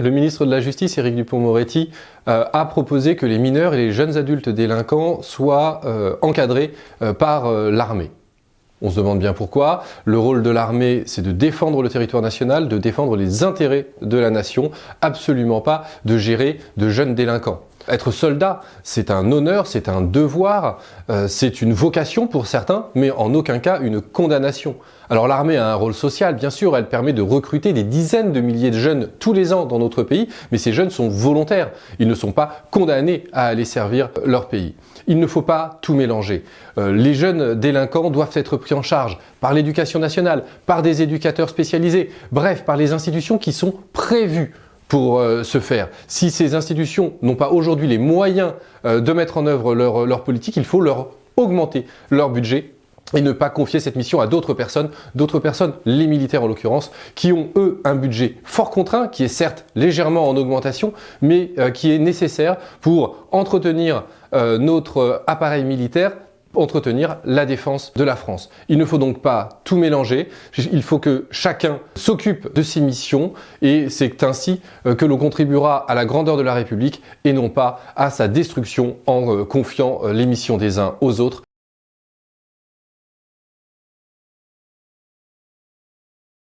Le ministre de la Justice, Éric Dupond-Moretti, a proposé que les mineurs et les jeunes adultes délinquants soient encadrés par l'armée. On se demande bien pourquoi. Le rôle de l'armée, c'est de défendre le territoire national, de défendre les intérêts de la nation, absolument pas de gérer de jeunes délinquants. Être soldat, c'est un honneur, c'est un devoir, c'est une vocation pour certains, mais en aucun cas une condamnation. Alors l'armée a un rôle social, bien sûr, elle permet de recruter des dizaines de milliers de jeunes tous les ans dans notre pays, mais ces jeunes sont volontaires, ils ne sont pas condamnés à aller servir leur pays. Il ne faut pas tout mélanger. Les jeunes délinquants doivent être pris en charge par l'éducation nationale, par des éducateurs spécialisés, bref, par les institutions qui sont prévues pour ce faire. Si ces institutions n'ont pas aujourd'hui les moyens de mettre en œuvre leur politique, il faut leur augmenter leur budget et ne pas confier cette mission à d'autres personnes, les militaires en l'occurrence, qui ont eux un budget fort contraint, qui est certes légèrement en augmentation, mais qui est nécessaire pour entretenir notre appareil militaire, entretenir la défense de la France. Il ne faut donc pas tout mélanger, il faut que chacun s'occupe de ses missions et c'est ainsi que l'on contribuera à la grandeur de la République et non pas à sa destruction en confiant les missions des uns aux autres.